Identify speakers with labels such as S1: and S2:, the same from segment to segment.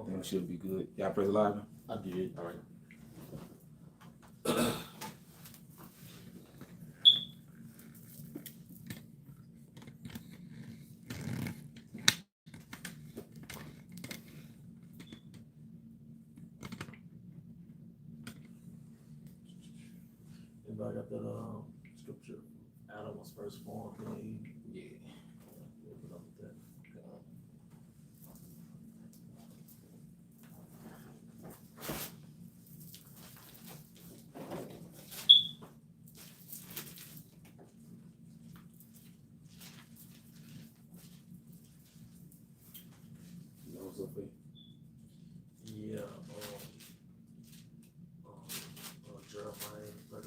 S1: Okay, it should be good. Y'all press live?
S2: I did.
S1: All right.
S2: Anybody got that scripture? Adam was first formed, then Eve.
S1: Yeah.
S2: Open up with that.
S1: You know what's up there?
S2: Yeah. Jeremiah 31:22.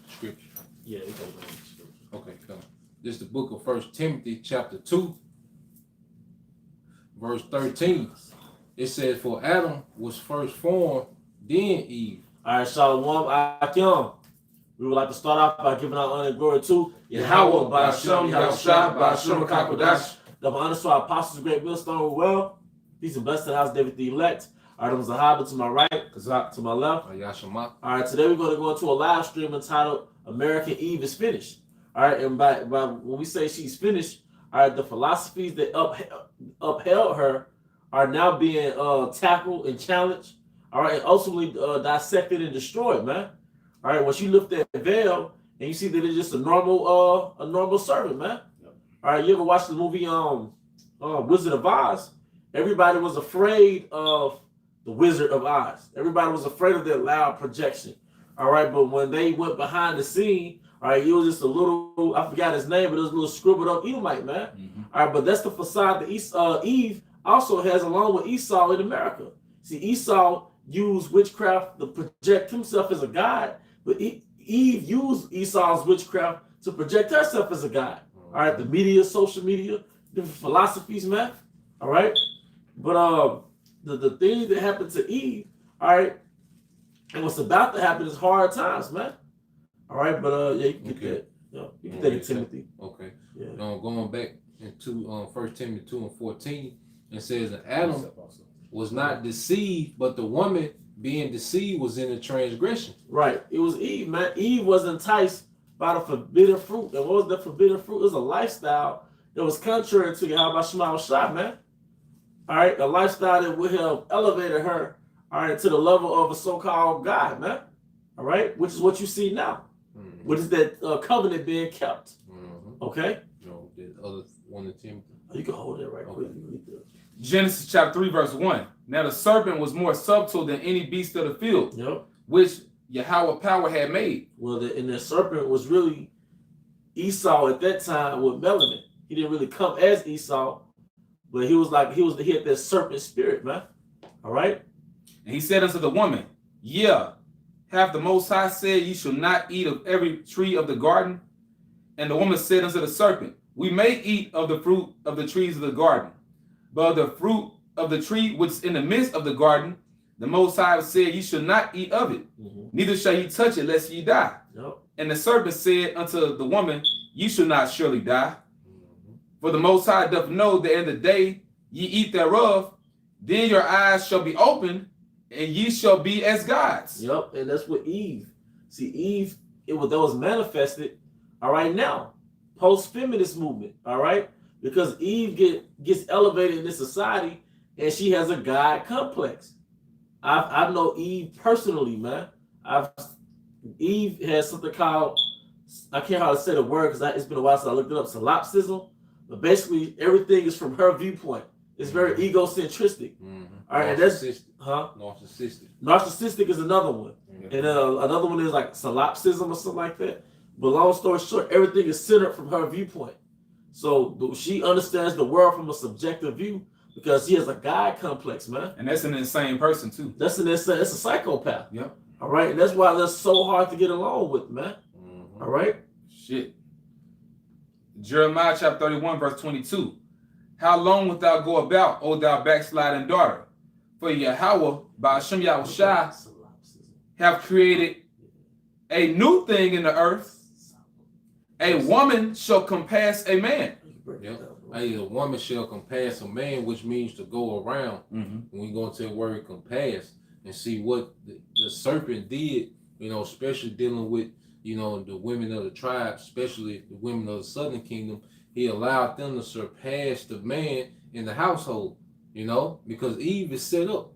S1: Scripture.
S2: Yeah, it goes on the scripture.
S1: Okay, come. This is the book of 1 Timothy chapter 2, verse 13. It says, for Adam was first formed, then Eve.
S2: All right, Shalom Akim. We would like to start off by giving our honor and glory to Yahweh, by Hashem, Yahushua, by Hashem, Kakodash. The honor to our apostles, great millstone, well. Peace and blessed house, David the elect. All right, there was a hobbit to my right, Kazak to my left.
S1: Yashama.
S2: All right, today we're going to go into a live stream entitled American Eve is Finished. All right, and by when we say she's finished, all right, the philosophies that upheld her are now being tackled and challenged, all right, and ultimately dissected and destroyed, man. All right, once you lift that veil and you see that it's just a normal servant, man. Yep. All right, you ever watch the movie Wizard of Oz? Everybody was afraid of the Wizard of Oz. Everybody was afraid of that loud projection. All right, but when they went behind the scene, all right, it was just a little, I forgot his name, but it was a little scribbled up Edomite, man. Mm-hmm. All right, but that's the facade that Eve also has along with Esau in America. See, Esau used witchcraft to project himself as a god, but Eve used Esau's witchcraft to project herself as a god. All right, the media, social media, different philosophies, man. All right, but the thing that happened to Eve, all right, and what's about to happen is hard times, man. All right, but yeah, you can get that. Yeah, you can get that in Timothy.
S1: Okay. Yeah. Going back into 1 Timothy 2:14, it says that Adam was not deceived, but the woman being deceived was in a transgression.
S2: Right. It was Eve, man. Eve was enticed by the forbidden fruit. And what was the forbidden fruit? It was a lifestyle that was contrary to Yahweh Shema Shah, man. All right, a lifestyle that would have elevated her, all right, to the level of a so-called God, man. All right, which is what you see now. Mm-hmm. Which is that covenant being kept. Mm-hmm. Okay?
S1: No, the other one in Timothy.
S2: You can hold it right quick.
S3: Genesis chapter 3, verse 1. Now the serpent was more subtle than any beast of the field,
S2: yep, which
S3: Yahweh power had made.
S2: Well, and the serpent was really Esau at that time with melanin. He didn't really come as Esau, but he had that serpent spirit, man. All right?
S3: And he said unto the woman, yeah, hath the Most High said, ye shall not eat of every tree of the garden? And the woman said unto the serpent, we may eat of the fruit of the trees of the garden, but of the fruit of the tree which is in the midst of the garden, the Most High said, ye shall not eat of it, neither shall ye touch it, lest ye die. Yep. And the serpent said unto the woman, ye shall not surely die. For the Most High doth know that in the day ye eat thereof, then your eyes shall be opened, and ye shall be as gods.
S2: Yep, and that's what Eve. See, Eve, that was manifested, all right, now, post-feminist movement, all right? Because Eve gets elevated in this society, and she has a God complex. I know Eve personally, man. Eve has something called, I can't how to say the word because it's been a while since I looked it up, solipsism. But basically, everything is from her viewpoint. It's very egocentristic. Mm-hmm. All right, and that's
S1: narcissistic.
S2: Narcissistic is another one, and another one is like solipsism or something like that. But long story short, everything is centered from her viewpoint. So she understands the world from a subjective view because she has a God complex, man.
S3: And that's an insane person too.
S2: That's a psychopath.
S3: Yep.
S2: All right, and that's why that's so hard to get along with, man. Mm-hmm. All right.
S3: Shit. Jeremiah chapter 31, verse 22. How long wilt thou go about, O thou backsliding daughter? for Yahweh by Hashem Yahushua have created a new thing in the earth. A woman shall compass a man.
S1: Yep. A woman shall compass a man, which means to go around. When we go into the word compass and see what the serpent did, especially dealing with, the women of the tribe, especially the women of the southern kingdom, he allowed them to surpass the man in the household, because Eve is set up,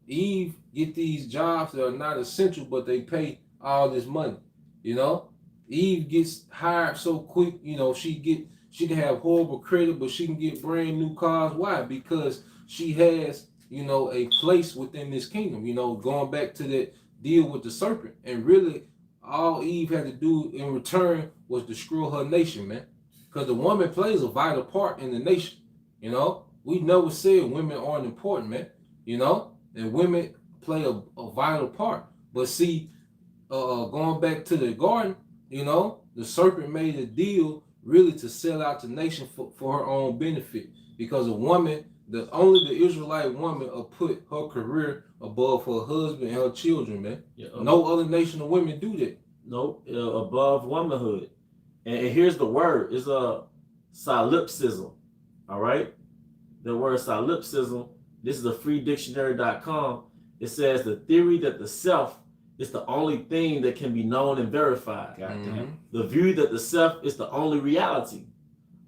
S1: Eve get these jobs that are not essential, but they pay all this money, Eve gets hired so quick, she can have horrible credit, but she can get brand new cars. Why? Because she has, a place within this kingdom, going back to that deal with the serpent. And really, all Eve had to do in return was destroy her nation, man. Because the woman plays a vital part in the nation, We never said women aren't important, man, and women play a vital part. But see, going back to the garden, the serpent made a deal really to sell out the nation for her own benefit, because a woman, only the Israelite woman put her career above her husband and her children, man. Yeah, no other nation of women do that.
S2: Nope, above womanhood. And here's the word, it's a solipsism, all right? The word solipsism, this is a freedictionary.com. It says the theory that the self is the only thing that can be known and verified. The view that the self is the only reality.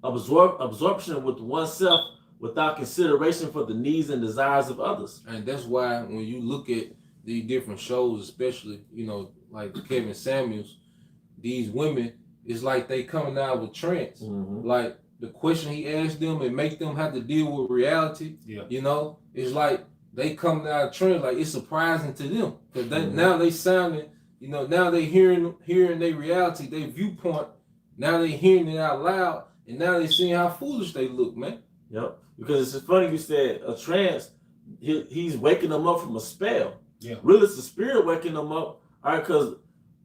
S2: Absorption with oneself without consideration for the needs and desires of others.
S1: And that's why when you look at these different shows, especially, like Kevin Samuels, these women, it's like they coming out of a trance. Like the question he asked them and make them have to deal with reality, it's like they come out of trance, like it's surprising to them. Because now they sounding, now they hearing their reality, their viewpoint, now they hearing it out loud, and now they seeing how foolish they look, man.
S2: Yep. Because it's funny you said a trance, he's waking them up from a spell. Yeah. Really, it's the spirit waking them up. All right, because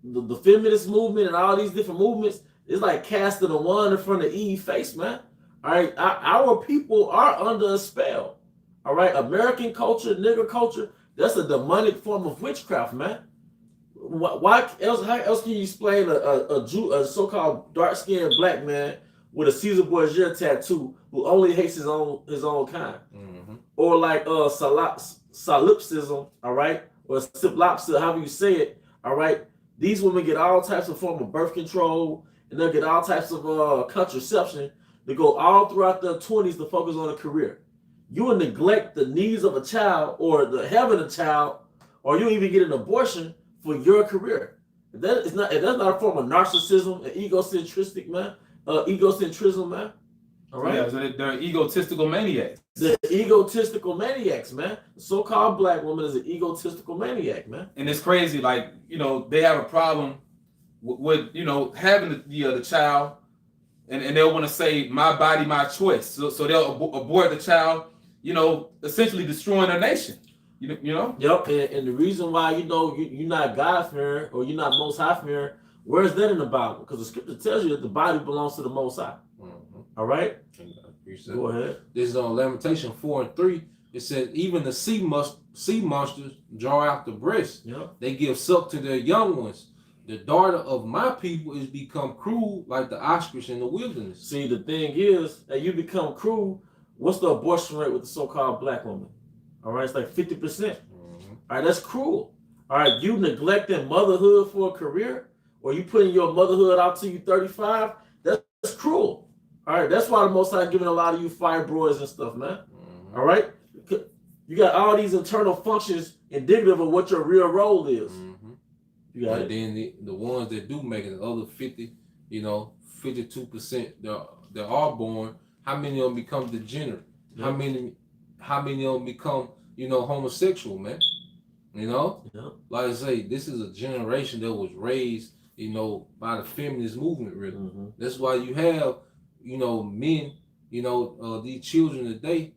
S2: the feminist movement and all these different movements, it's like casting a wand in front of Eve's face, man. All right, our people are under a spell. All right, American culture, nigger culture, that's a demonic form of witchcraft, man. Why else? How else can you explain a so-called dark-skinned black man with a Caesar Borgia tattoo who only hates his own kind? Or like solipsism, all right, or siplopsis, however you say it, all right. These women get all types of form of birth control, and they'll get all types of contraception. They go all throughout their 20s to focus on a career. You will neglect the needs of a child or the having a child, or you even get an abortion for your career. That's not a form of narcissism and egocentrism, man. All right.
S3: Yeah, so they're egotistical maniacs.
S2: The egotistical maniacs, man. The so-called black woman is an egotistical maniac, man.
S3: And it's crazy, like, they have a problem with having the child, and they'll want to say my body, my choice. So they'll abort the child, essentially destroying their nation. Yep.
S2: And the reason why you're not God-fearing or you're not Most High-fearing, where is that in the Bible? Because the scripture tells you that the body belongs to the Most High. All right. Go ahead.
S1: This is on Lamentation 4:3. It says, even the sea monsters draw out the breast. Yep. They give suck to their young ones. The daughter of my people is become cruel like the ostrich in the wilderness.
S2: See, the thing is that you become cruel. What's the abortion rate with the so-called black woman? All right, it's like 50%. All right, that's cruel. All right, you neglecting motherhood for a career, or you putting your motherhood out till you 35, that's cruel. All right, that's why the Most High giving a lot of you fibroids and stuff, man. All right, you got all these internal functions indicative of what your real role is. You got
S1: it. Then the ones that do make it, the other 50, 52% that are born, how many of them become degenerate? Yep. How many of them become, homosexual, man? Yep. Like I say, this is a generation that was raised, by the feminist movement, really. That's why you have, men, these children today,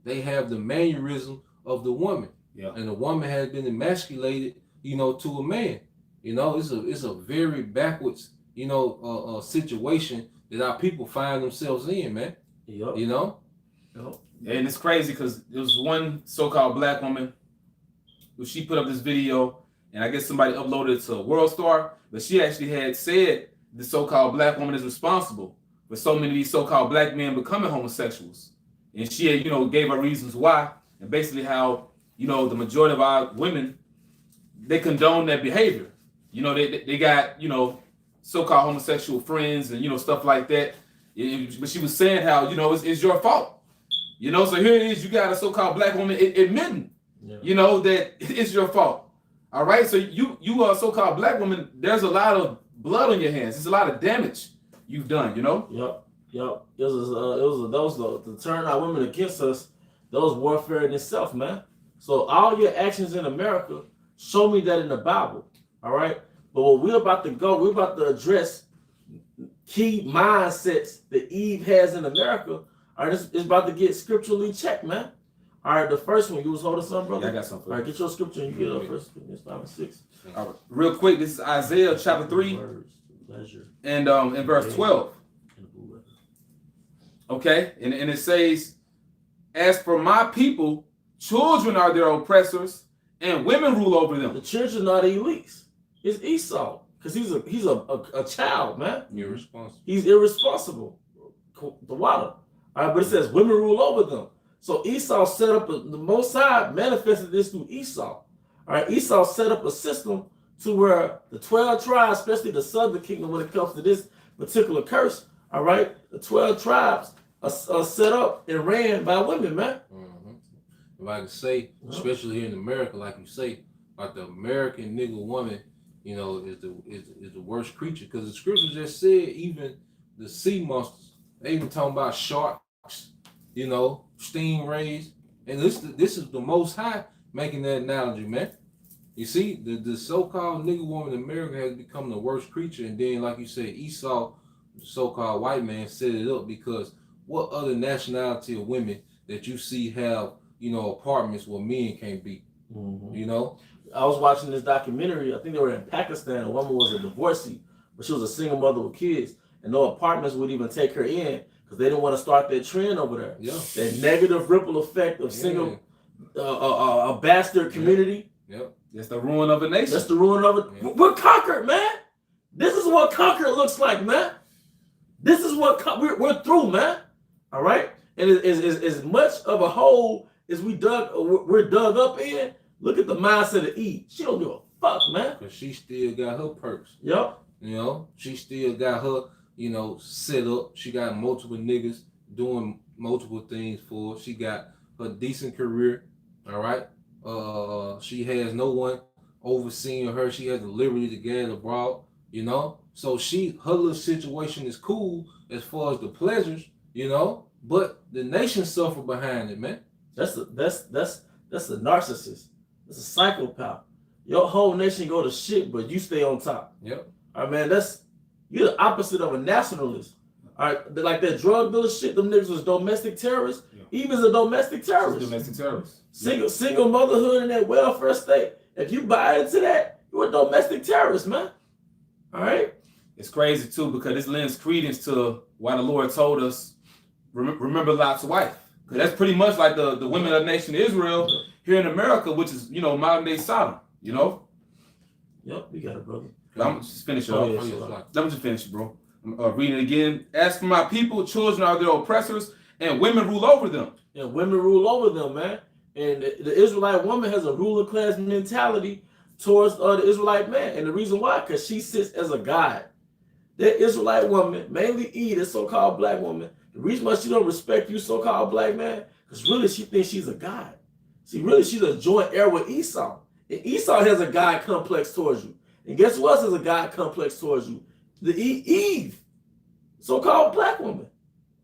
S1: they have the mannerism of the woman. Yeah. And the woman has been emasculated, to a man. It's a very backwards, situation that our people find themselves in, man.
S2: Yep.
S3: And it's crazy because there was one so-called black woman who she put up this video, and I guess somebody uploaded it to World Star, but she actually had said the so-called black woman is responsible for so many of these so-called black men becoming homosexuals. And she had, gave her reasons why, and basically how, the majority of our women, they condone that behavior. They got, so-called homosexual friends and, stuff like that. But she was saying how, it's your fault. So here it is, you got a so-called black woman admitting, that it's your fault. All right, so you are a so-called black woman, there's a lot of blood on your hands. There's a lot of damage you've done,
S2: Yep. It was to turn our women against us. That was warfare in itself, man. So all your actions in America show me that in the Bible. All right. But what we're about to address key mindsets that Eve has in America. All right, it's about to get scripturally checked, man. All right, the first one, you was holding something, brother?
S3: Yeah, I got something.
S2: All right, get your scripture and you get up first. It's 5 and 6.
S3: All right, real quick, this is Isaiah chapter 3 and in verse 12. Okay, and it says, as for my people, children are their oppressors, and women rule over them.
S2: The children are the elites. It's Esau, because he's a child, man.
S1: Irresponsible.
S2: He's irresponsible. The water. All right, but it says women rule over them. So Esau set up the Most High manifested this through Esau. All right, Esau set up a system to where the 12 tribes, especially the southern kingdom, when it comes to this particular curse, all right, the 12 tribes are set up and ran by women, man.
S1: If I can say, especially here in America, like you say, like the American nigga woman, is the worst creature. Because the scriptures just said even the sea monsters, they even talking about sharks, stingrays, and this is the Most High making that analogy, man. You see, the so-called nigga woman in America has become the worst creature, and then, like you said, Esau, the so-called white man, set it up because what other nationality of women that you see have, apartments where men can't be,
S2: I was watching this documentary. I think they were in Pakistan. A woman was a divorcee, but she was a single mother with kids, and no apartments would even take her in because they didn't want to start that trend over there.
S1: Yeah.
S2: That negative ripple effect of single, a bastard community.
S1: Yep.
S3: That's the ruin of a nation.
S2: That's the ruin of it. Yeah. We're conquered, man. This is what conquered looks like, man. This is what we're through, man. All right, and as much of a hole as we're dug up in. Look at the mindset of Eve. She don't give a fuck, man.
S1: Cause she still got her perks.
S2: Yep.
S1: She still got her, set up. She got multiple niggas doing multiple things for her. She got a decent career. All right. She has no one overseeing her. She has the liberty to get abroad. So her little situation is cool as far as the pleasures. But the nation suffer behind it, man.
S2: That's a narcissist. It's a psychopath. Your whole nation go to shit, but you stay on top.
S1: Yep.
S2: All right, man. You're the opposite of a nationalist. All right, like that drug dealer shit. Them niggas was domestic terrorists. Yeah. Eva's a domestic terrorist.
S3: Domestic terrorist.
S2: Single motherhood in that welfare state. If you buy into that, you're a domestic terrorist, man. All right.
S3: It's crazy too because this lends credence to why the Lord told us remember Lot's wife. Because that's pretty much like the women of the nation of Israel here in America, which is, modern day Sodom, Yep,
S2: we got it, brother.
S3: I'm just finish it off. Let me just finish it, bro. I'm reading it again. As for my people, children are their oppressors, and women rule over them.
S2: Yeah, women rule over them, man. And the Israelite woman has a ruler class mentality towards the Israelite man. And the reason why, because she sits as a guide. That Israelite woman, mainly Eve, this so-called black woman, the reason why she don't respect you, so-called black man, because really she thinks she's a god. See, really she's a joint heir with Esau. And Esau has a god complex towards you. And guess who else has a god complex towards you? The Eve, so-called black woman.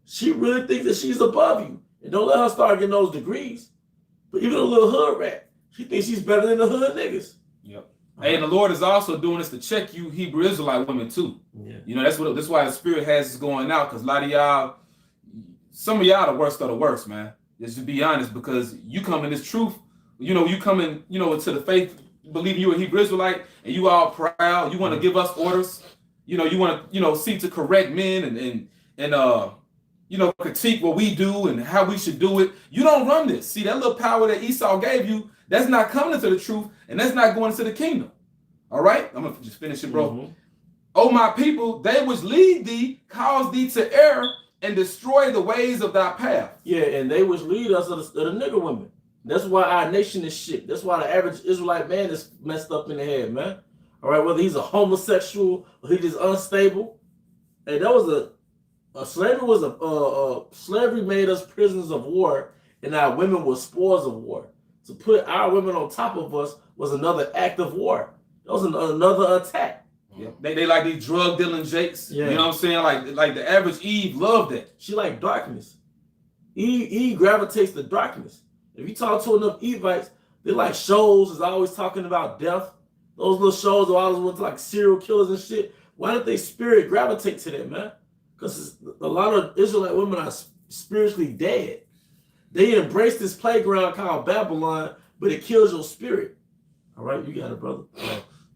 S2: She really thinks that she's above you. And don't let her start getting those degrees. But even a little hood rat, she thinks she's better than the hood niggas.
S3: Yep. Hey, and the Lord is also doing this to check you Hebrew Israelite women too. Yeah. That's why the Spirit has us going out, because a lot of y'all, some of y'all the worst of the worst, man. Just to be honest, because you come in this truth, you come in, into the faith, believing you a Hebrew Israelite, and you all proud, you want to give us orders, you want to, seek to correct men and critique what we do and how we should do it. You don't run this. See, that little power that Esau gave you, that's not coming into the truth, and that's not going into the kingdom. All right? I'm going to just finish it, bro.
S2: Mm-hmm.
S3: Oh, my people, they which lead thee, cause thee to err, and destroy the ways of thy path.
S2: Yeah, and they which lead us are the nigger women. That's why our nation is shit. That's why the average Israelite man is messed up in the head, man. All right, whether he's a homosexual or he's just unstable. Hey, that was slavery made us prisoners of war, and our women were spoils of war. To put our women on top of us was another act of war. That was another attack.
S3: Yeah. They like these drug dealing jakes.
S2: Yeah.
S3: You know what I'm saying? Like the average Eve loved that.
S2: She like darkness. Eve gravitates to darkness. If you talk to enough Evites, they like shows is always talking about death. Those little shows are always with like serial killers and shit. Why don't they spirit gravitate to that, man? Because a lot of Israelite women are spiritually dead. They embrace this playground called Babylon, but it kills your spirit. All right, you got it, brother.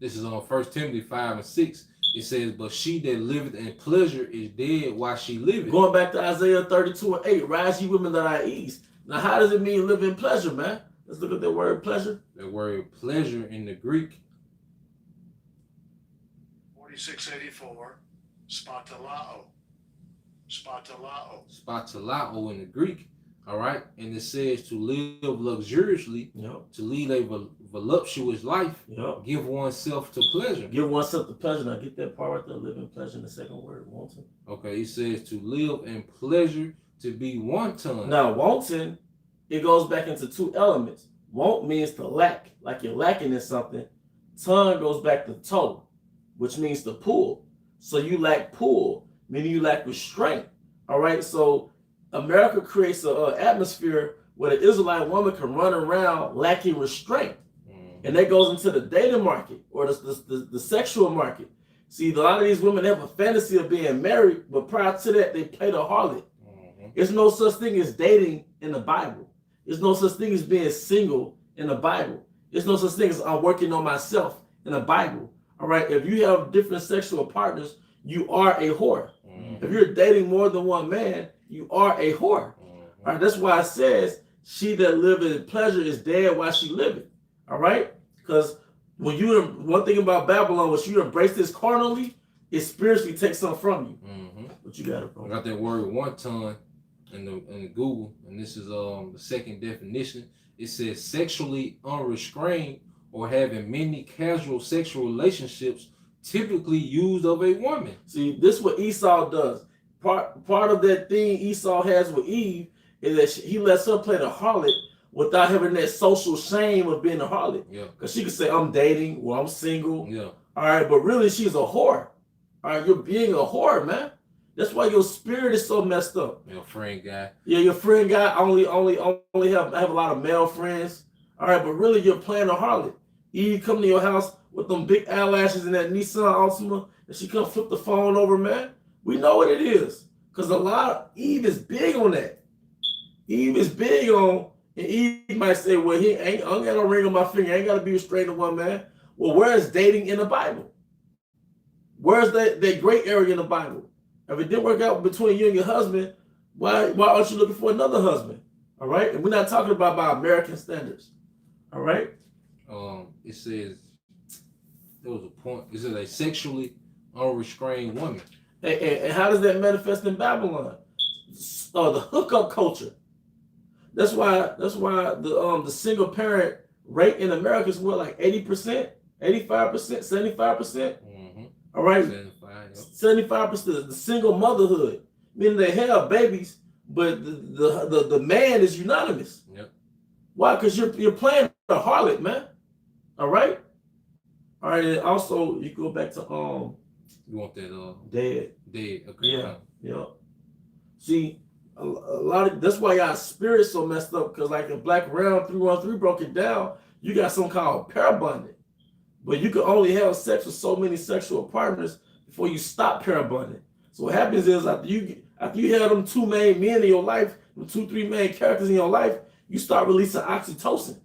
S1: This is on 1 Timothy 5:6. It says, but she that liveth in pleasure is dead while she liveth.
S2: Going back to Isaiah 32:8, rise ye women that are ease. Now, how does it mean live in pleasure, man? Let's look at that word pleasure.
S1: The word pleasure in the Greek.
S4: 4684, spatalao. Spatalao.
S1: Spatalao in the Greek. All right. And it says to live luxuriously, to lead a voluptuous life, give oneself to pleasure.
S2: Give oneself to pleasure. Now get that part right there, live in pleasure in the second word, wanton.
S1: Okay, it says to live in pleasure, to be wanton.
S2: Now, wanton, it goes back into two elements. Want means to lack, like you're lacking in something. Ton goes back to toe, which means to pull. So you lack pull, meaning you lack restraint. All right, so America creates an atmosphere where the Israelite woman can run around lacking restraint. And that goes into the dating market or the sexual market. See, a lot of these women have a fantasy of being married, but prior to that, they play the harlot. There's no such thing as dating in the Bible. There's no such thing as being single in the Bible. There's no such thing as I'm working on myself in the Bible. All right, if you have different sexual partners, you are a whore. If you're dating more than one man, you are a whore. All right, that's why it says she that liveth in pleasure is dead while she liveth. All right, because when one thing about Babylon was you embrace this carnally, it spiritually takes something from you. What you got it from?
S1: I got that word wanton in the Google, and this is the second definition. It says sexually unrestrained or having many casual sexual relationships, typically used of a woman.
S2: See, this is what Esau does. Part of that thing Esau has with Eve is that he lets her play the harlot without having that social shame of being a harlot.
S1: Yeah.
S2: Because she could say, I'm dating or I'm single.
S1: Yeah.
S2: All right, but really she's a whore. All right, you're being a whore, man. That's why your spirit is so messed up.
S1: Your friend guy.
S2: Yeah, your friend guy only have a lot of male friends. All right, but really you're playing a harlot. Eve come to your house with them big eyelashes and that Nissan Altima, and she come flip the phone over, man. We know what it is. Because Eve is big on that. Eve is big on, and Eve might say, well, I ain't got no ring on my finger. I ain't got to be restrained to one man. Well, where is dating in the Bible? Where's that gray area in the Bible? If it didn't work out between you and your husband, why aren't you looking for another husband? All right? And we're not talking about by American standards. All right?
S1: It says, there was a point, it says a sexually unrestrained woman.
S2: And how does that manifest in Babylon? The hookup culture. That's why the single parent rate in America is what, like 80%, 85%, 75%? All right, 75%. The single motherhood, meaning they have babies, but the man is unanimous.
S1: Yep.
S2: Why? Because you're playing the harlot, man. All right. All right. And also, you go back to
S1: You want that
S2: dead.
S1: Okay.
S2: Yeah. See, a lot of that's why y'all spirit so messed up. Because like in Black Round 313 broke it down, you got some called parabundant, but you can only have sex with so many sexual partners before you stop parabundant. So what happens is after you have them two main men in your life, them 2-3 main characters in your life, you start releasing oxytocin.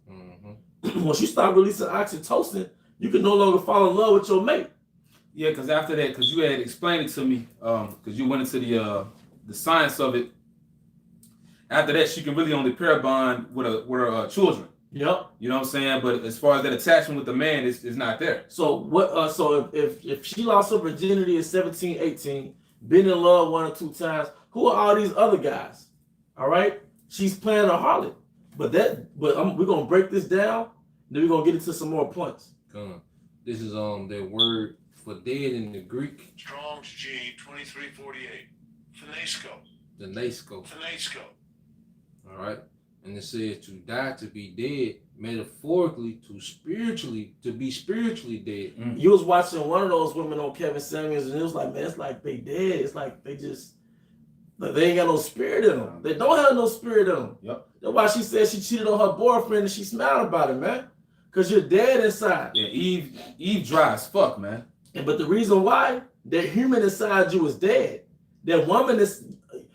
S2: Once you start releasing oxytocin, you can no longer fall in love with your mate.
S3: Yeah, because after that, because you had explained it to me, because you went into the science of it After that, she can really only pair bond with her children.
S2: Yep.
S3: You know what I'm saying? But as far as that attachment with the man, is not there.
S2: So what? So if she lost her virginity at 17, 18, been in love 1 or 2 times, who are all these other guys? All right, she's playing a harlot. But we're gonna break this down. Then we're gonna get into some more points.
S1: This is that word for dead in the Greek.
S4: Strong's G 2348.
S1: Thanasco.
S4: Thanasco.
S1: All right, and it says to die, to be dead, metaphorically, to be spiritually dead.
S2: You was watching one of those women on Kevin Samuels, and it was like, man, it's like they dead. It's like they just, like they ain't got no spirit in them. They don't have no spirit in them.
S3: Yep.
S2: That's why she said she cheated on her boyfriend, and she smiled about it, man. Because you're dead inside.
S3: Yeah, Eve dry as fuck, man.
S2: But the reason why that human inside you is dead, that woman is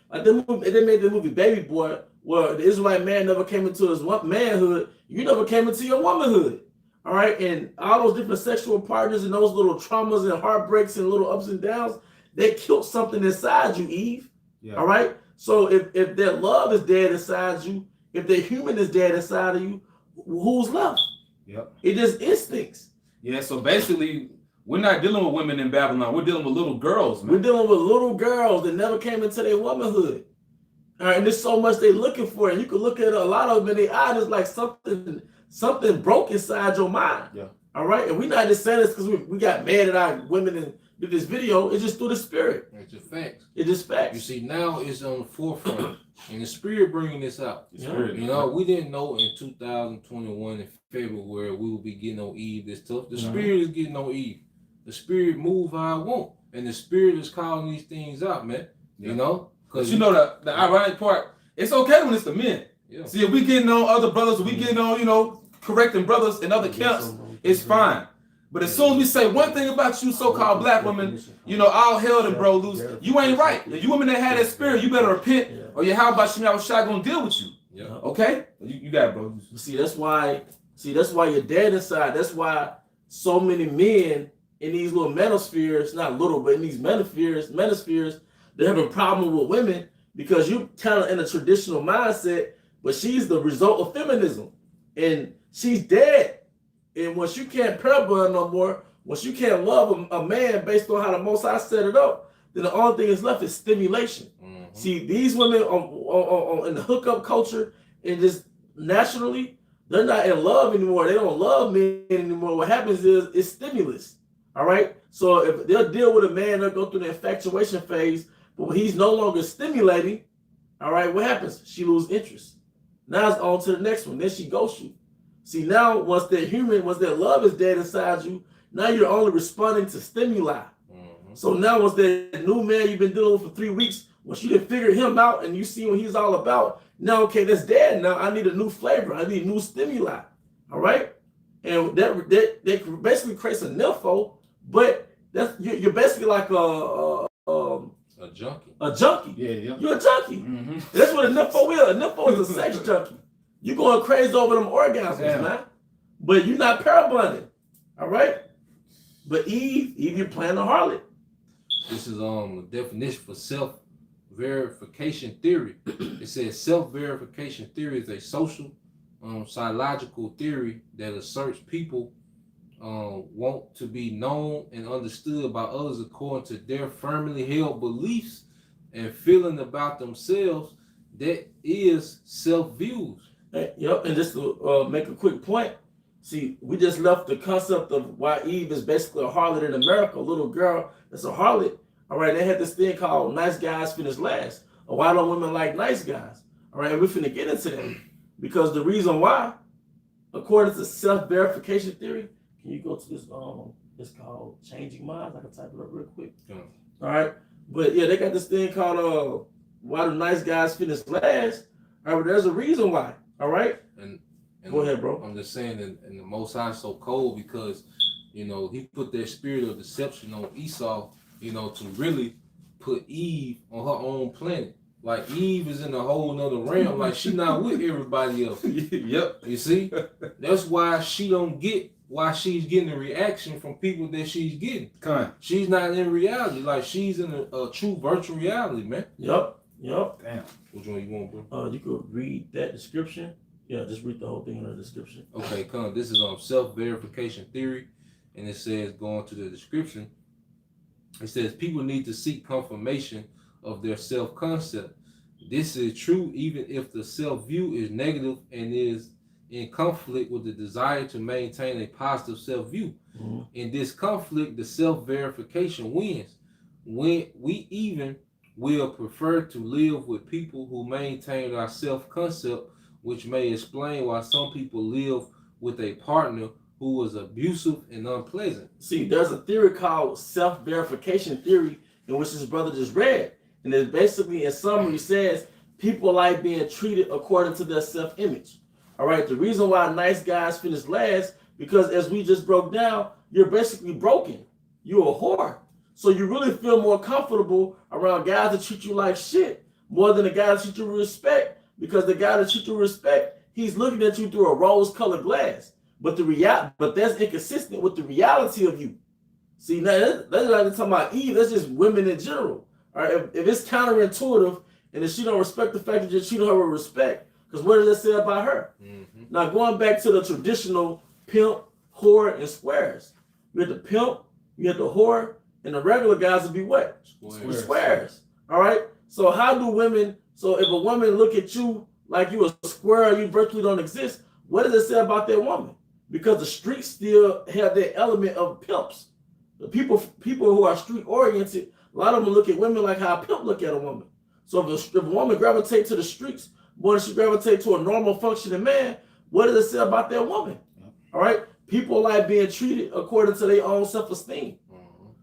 S2: like they made the movie Baby Boy, where the Israelite man never came into his manhood. You never came into your womanhood. All right, and all those different sexual partners and those little traumas and heartbreaks and little ups and downs, they killed something inside you, Eve. Yeah. All right. So if their love is dead inside you, if the human is dead inside of you, who's left?
S3: Yep.
S2: It is instincts.
S3: Yeah. So basically, we're not dealing with women in Babylon. We're dealing with little girls, man.
S2: We're dealing with little girls that never came into their womanhood. All right, and there's so much they're looking for, and you can look at a lot of them in their eyes, it's like something broke inside your mind. Yeah. All right, and we're not just saying this because we got mad at our women and did this video. It's just through the spirit.
S1: It's just facts.
S2: It's just facts.
S1: You see, now it's on the forefront, and the spirit bringing this out.
S2: Spirit,
S1: you know, we didn't know in 2021 in February we would be getting on Eve this tough. The spirit is getting on Eve. The spirit move how I want, and the spirit is calling these things out, man. Yeah. You know.
S3: But you know the ironic part, it's okay when it's the men. Yeah. See, if we getting on other brothers, we getting on, correcting brothers in other camps, it's fine. But as soon as we say one thing about you so-called black women, all hell and bro loose, you ain't right. You women that had that spirit, you better repent, or how about Shot gonna deal with you. Yeah. Okay? You got it, bro.
S2: See, that's why you're dead inside. That's why so many men in these little manospheres, not little, but in these manospheres, they're having a problem with women because you're kind of in a traditional mindset, but she's the result of feminism. And she's dead. And once you can't pair bond no more, once you can't love a man based on how the Most High set it up, then the only thing is left is stimulation. Mm-hmm. See, these women in the hookup culture and just naturally, they're not in love anymore. They don't love men anymore. What happens is it's stimulus. All right? So if they'll deal with a man, they'll go through the infatuation phase, but when he's no longer stimulating, all right, what happens? She loses interest. Now it's on to the next one. Then she ghosts you. See, now once that love is dead inside you, now you're only responding to stimuli. Mm-hmm. So now once that new man you've been dealing with for 3 weeks, once you done figured him out and you see what he's all about, now, okay, that's dead. Now I need a new flavor. I need new stimuli. All right? And that basically creates a nympho, but you're basically like a
S1: junkie.
S2: A junkie.
S3: Yeah.
S2: You're a junkie. Mm-hmm. That's what a nympho is. A nympho is a sex junkie. You're going crazy over them orgasms, man. But you're not pair bonding. All right? But Eve, you're playing the harlot.
S1: This is a definition for self-verification theory. It says self-verification theory is a social psychological theory that asserts people want to be known and understood by others according to their firmly held beliefs and feeling about themselves. That is self-views.
S2: Yep, and just to make a quick point, see, we just left the concept of why Eve is basically a harlot in America, a little girl that's a harlot. All right, they had this thing called nice guys finish last. Or why don't women like nice guys? All right, and we're finna get into that. Because the reason why, according to self-verification theory, can you go to this, it's called Changing Minds? I can type it up real quick. Yeah. All right, but yeah, they got this thing called why do nice guys finish last? All right, but there's a reason why. All right, and go ahead, bro.
S1: I'm just saying, and the Most High is so cold because he put that spirit of deception on Esau, to really put Eve on her own planet. Like Eve is in a whole nother realm. Like she not with everybody else.
S3: Yep.
S1: You see, that's why she don't get why she's getting a reaction from people that she's getting. She's not in reality. Like she's in a true virtual reality, man.
S2: Yep. Yep.
S3: Damn.
S1: Which one you want, bro?
S2: You could read that description. Yeah, just read the whole thing in the description.
S1: Okay, come. This is self-verification theory, and it says, going to the description, it says people need to seek confirmation of their self-concept. This is true even if the self-view is negative and is in conflict with the desire to maintain a positive self-view. Mm-hmm. In this conflict, the self-verification wins. When we even will prefer to live with people who maintain our self-concept, which may explain why some people live with a partner who was abusive and unpleasant.
S2: See, there's a theory called self-verification theory, in which this brother just read. And it basically, in summary, says people like being treated according to their self-image. All right, the reason why nice guys finish last, because as we just broke down, you're basically broken. You're a whore. So you really feel more comfortable around guys that treat you like shit more than the guy that treat you with respect, because the guy that treats you with respect, he's looking at you through a rose-colored glass. But that's inconsistent with the reality of you. See, now that's not talking about Eve. That's just women in general. All right, if it's counterintuitive and if she don't respect the fact that you're treating her with respect, because what does it say about her? Mm-hmm. Now going back to the traditional pimp, whore, and squares. You have the pimp, you have the whore, and the regular guys would be what? Squares. All right. So how do women? So if a woman look at you like you a square, you virtually don't exist. What does it say about that woman? Because the streets still have that element of pimps. The people who are street oriented, a lot of them look at women like how a pimp look at a woman. So if a woman gravitates to the streets more than she gravitates to a normal functioning man, what does it say about that woman? All right, people like being treated according to their own self-esteem.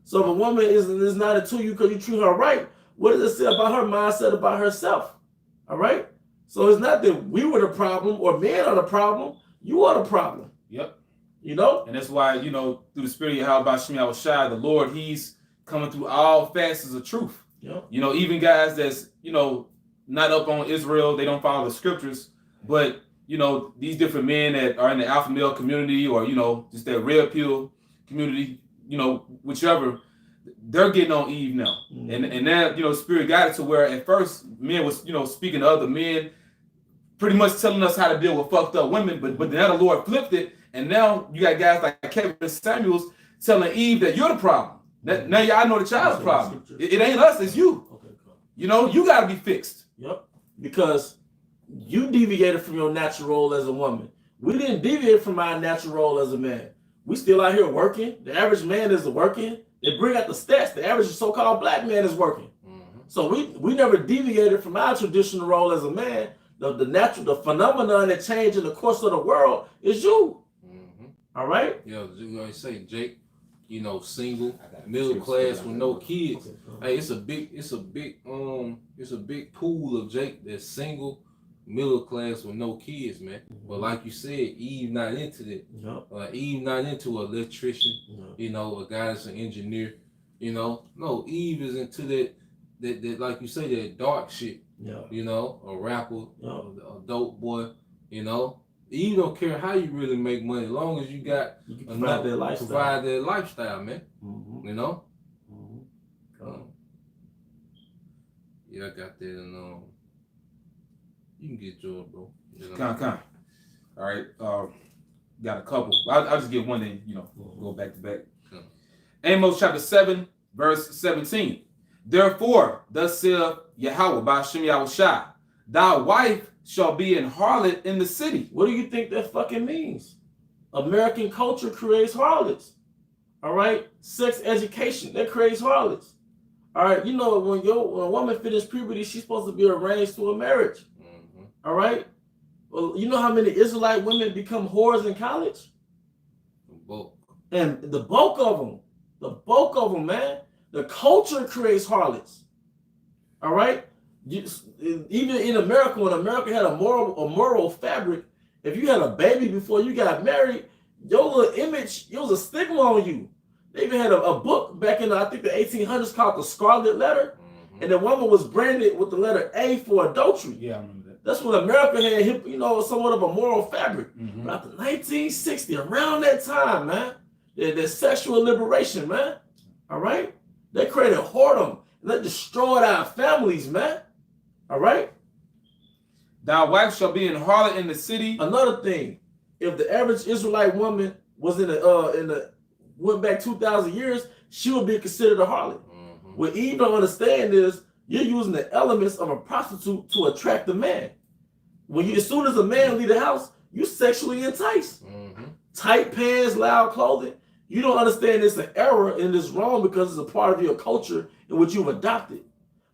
S2: So if a woman is not into you because you treat her right, what does it say about her mindset about herself? All right. So it's not that we were the problem or men are the problem. You are the problem.
S3: Yep.
S2: You know?
S3: And that's why, through the spirit of how about Shemi Shai, the Lord, he's coming through all facets of truth.
S2: Yep.
S3: Even guys that's, not up on Israel, they don't follow the scriptures, but, these different men that are in the alpha male community or, just that red pill community, whichever, they're getting on Eve now. Mm-hmm. And that, spirit got it to where at first men was, speaking to other men, pretty much telling us how to deal with fucked up women, but now the Lord flipped it, and now you got guys like Kevin Samuels telling Eve that you're the problem. Now y'all know the child's problem. It ain't us, it's you. Okay, cool. You got to be fixed.
S2: Yep. Because you deviated from your natural role as a woman. We didn't deviate from our natural role as a man. We still out here working. The average man is working. They bring out the stats. The average so-called black man is working. Mm-hmm. So we never deviated from our traditional role as a man. The phenomenon that changed in the course of the world is you. Mm-hmm. All right?
S1: Yeah, I say, Jake, single, middle class with no kids. Okay, hey, it's a big pool of Jake that's single, middle class with no kids, man. Mm-hmm. But like you said, Eve not into that. Yep. Eve not into an electrician, a guy that's an engineer. No, Eve is into that like you say, that dark shit. Yeah. A rapper, a dope boy, Eve don't care how you really make money, as long as you got
S2: enough to
S1: provide that lifestyle, man. Mm-hmm.
S2: Mm-hmm.
S1: Yeah, I got that, and you can get yours, bro.
S3: All right, got a couple. I'll just get one and go back to back. Amos chapter 7, verse 17. Therefore, thus saith Yahweh by Shemi Shai, thy wife shall be an harlot in the city.
S2: What do you think that fucking means? American culture creates harlots. All right? Sex education, that creates harlots. All right? When a woman finishes puberty, she's supposed to be arranged to a marriage. Mm-hmm. All right? Well, you know how many Israelite women become whores in college?
S1: The bulk.
S2: And the bulk of them, man. The culture creates harlots. All right? Even in America, when America had a moral fabric, if you had a baby before you got married, your little image, it was a stigma on you. They even had a book back in, I think, the 1800s called The Scarlet Letter. Mm-hmm. And the woman was branded with the letter A for adultery.
S3: Yeah, I remember that.
S2: That's when America had, somewhat of a moral fabric. Mm-hmm. But after 1960, around that time, man, there's sexual liberation, man. All right? They created whoredom. They destroyed our families, man. All right.
S3: Thy wife shall be an harlot in the city.
S2: Another thing, if the average Israelite woman was went back 2,000 years, she would be considered a harlot.
S1: Mm-hmm.
S2: What Eve don't understand is you're using the elements of a prostitute to attract a man. As soon as a man leave the house, you sexually enticed.
S1: Mm-hmm.
S2: Tight pants, loud clothing. You don't understand it's an error and it's wrong because it's a part of your culture in which you've adopted.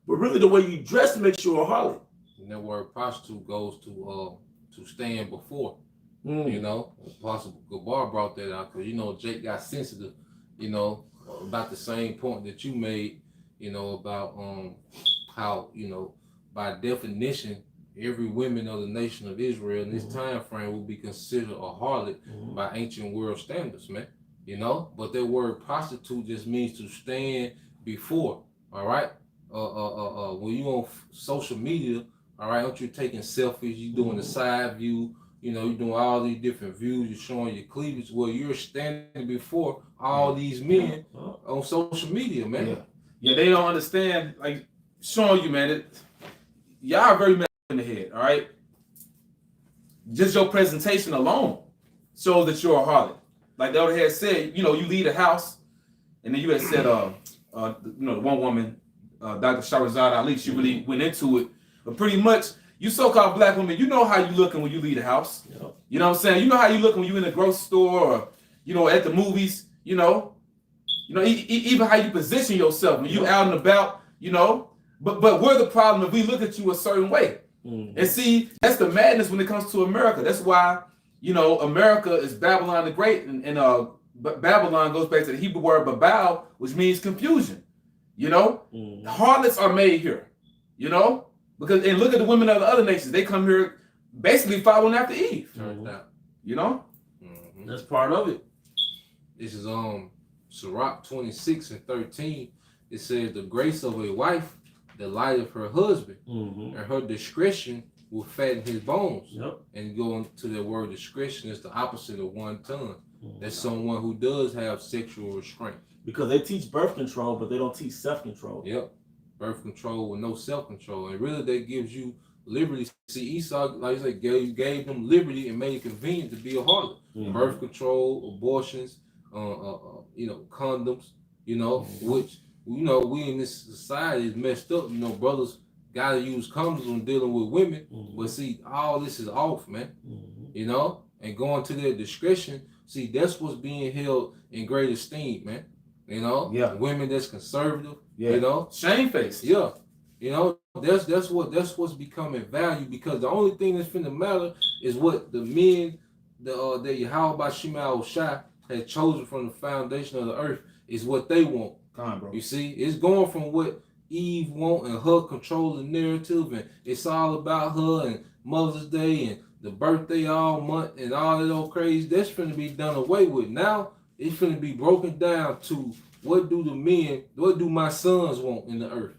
S2: But really, the way you dress makes you a harlot.
S1: And that word prostitute goes to stand before.
S2: Mm.
S1: You know, Apostle Gabar brought that out because, you know, Jake got sensitive, you know, about the same point that you made, you know, about how, you know, by definition, every woman of the nation of Israel in this time frame will be considered a harlot by ancient world standards, man. You know, but that word prostitute just means to stand before. All right. When you on social media, all right, aren't you taking selfies? You doing the side view. You know, you're doing all these different views. You're showing your cleavage. Well, you're standing before all these men on social media, man.
S3: Yeah, they don't understand. Like showing you, man, that y'all are very messed in the head. All right, just your presentation alone shows that you're a harlot. Like the other had said, you know, you leave the house, and then you had said, you know, the one woman, Dr. Shahrazad Ali, she really went into it. But pretty much, you so-called black women, you know how you looking when you leave the house.
S2: Yep.
S3: You know what I'm saying? You know how you looking when you in the grocery store or, you know, at the movies. You know, even how you position yourself when you out and about. You know, but we're the problem if we look at you a certain way. And see, that's the madness when it comes to America. That's why, you know, America is Babylon the Great, and Babylon goes back to the Hebrew word Babel, which means confusion. You know, harlots are made here. You know, because and look at the women of the other nations; they come here basically following after Eve. You know,
S2: that's part of it.
S1: This is Sirach 26:13. It says the grace of a wife, the light of her husband, and her discretion will fatten his bones.
S2: Yep.
S1: And going to the word discretion is the opposite of wanton. That's someone who does have sexual restraint.
S2: Because they teach birth control, but they don't teach self-control.
S1: Yep. Birth control with no self-control. And really that gives you liberty. See, Esau, like I said, gave them liberty and made it convenient to be a harlot. Birth control, abortions, you know, condoms, you know, which, you know, we in this society is messed up. You know, brothers gotta use condoms when dealing with women. But see, all this is off, man. You know, and going to their discretion, see, that's what's being held in great esteem, man. You know, women that's conservative, you know,
S3: shamefaced.
S1: You know, that's what's becoming value, because the only thing that's finna matter is what the men, the Yahweh Shema Shai had chosen from the foundation of the earth is what they want.
S3: Come on, bro.
S1: You see, it's going from what Eve want and her controlling narrative, and it's all about her and Mother's Day and the birthday all month and all that old crazy. That's finna be done away with. Now it's finna be broken down to what do my sons want in the earth?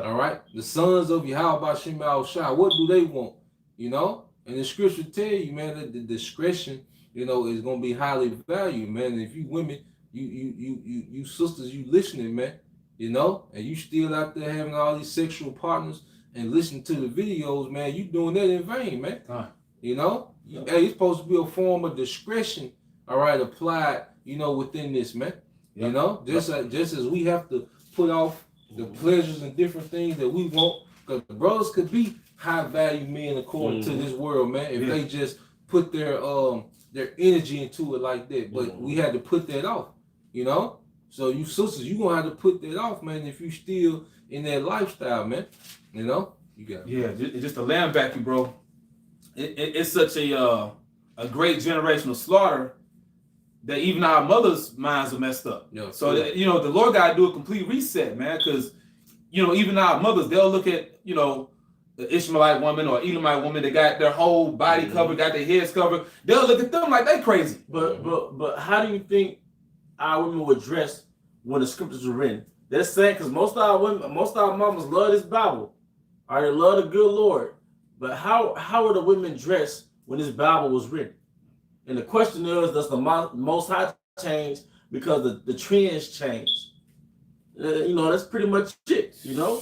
S1: All right, the sons of Yahweh Shema Shai, what do they want? You know, and the scripture tell you, man, that the discretion, you know, is gonna be highly valued, man. And if you women, you sisters, you listening, man, you know, and you still out there having all these sexual partners and listening to the videos, man, you doing that in vain, man. You know, hey, it's supposed to be a form of discretion, all right, applied, you know, within this, man. You know, just as we have to put off the pleasures and different things that we want, because the brothers could be high value men according to this world, man, if they just put their energy into it like that. But we had to put that off, you know. So you sisters, you gonna have to put that off, man, if you still in that lifestyle, man. You know, you got
S3: just to land back you, bro. It's such a great generational slaughter that even our mothers' minds are messed up. So that, you know, the Lord got to do a complete reset, man, because, you know, even our mothers, they'll look at, you know, the Ishmaelite woman or Edomite woman that got their whole body covered, got their heads covered. They'll look at them like they crazy.
S2: But how do you think our women were dressed when the scriptures were written? They're saying, because most of our mamas love this Bible. All right, they love the good Lord. But how were the women dressed when this Bible was written? And the question is, does the Most High change because the trends change? You know, that's pretty much it, you know?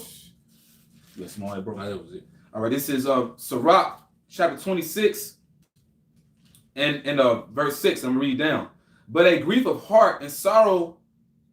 S3: Yes, bro.
S1: That was it.
S3: All right, this is Sirach chapter 26 and verse 6. I'm gonna read down. But a grief of heart and sorrow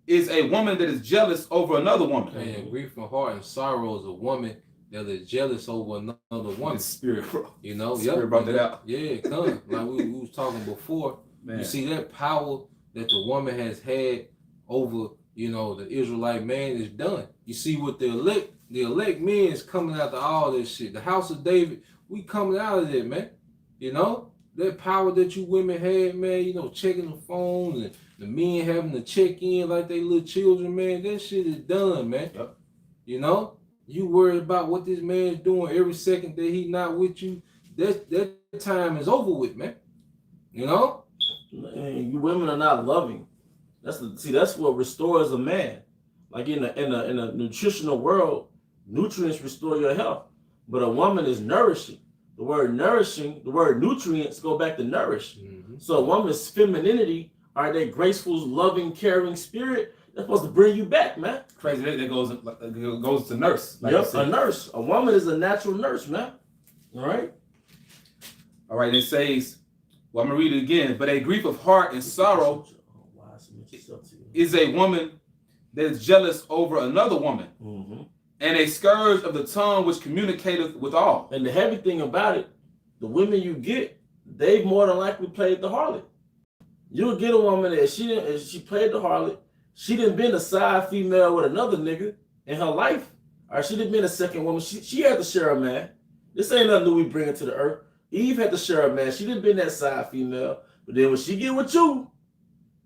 S3: is a woman that is jealous over another woman.
S1: And grief of heart and sorrow is a woman that is jealous over another woman.
S3: Spirit, bro.
S1: You know,
S3: Spirit brought that out.
S1: Yeah, come. Like we was talking before.
S3: Man.
S1: You see that power that the woman has had over, you know, the Israelite man is done. You see what the elect men is coming after all this shit. The house of David, we coming out of it, man. You know, that power that you women had, man, you know, checking the phones and the men having to check in like they little children, man. That shit is done, man.
S3: Yep.
S1: You know, you worry about what this man's doing every second that he not with you. That time is over with, man. You know?
S2: And you women are not loving. That's what restores a man. Like in a nutritional world, nutrients restore your health. But a woman is nourishing. The word nourishing, the word nutrients go back to nourish.
S1: Mm-hmm.
S2: So a woman's femininity, are that graceful, loving, caring spirit, that's supposed to bring you back, man.
S3: Crazy that goes to nurse. Like
S2: Yep, a nurse. A woman is a natural nurse, man. All right.
S3: All right, it says, well, I'm gonna read it again. But a grief of heart and sorrow is a woman that is jealous over another woman,
S2: mm-hmm.
S3: and a scourge of the tongue which communicateth with all.
S2: And the heavy thing about it, the women you get, they more than likely played the harlot. You'll get a woman that she played the harlot. She didn't been a side female with another nigga in her life. Or she didn't been a second woman. She had to share a man. This ain't nothing new we bring into the earth. Eve had to share a man. She didn't been that side female. But then when she get with you,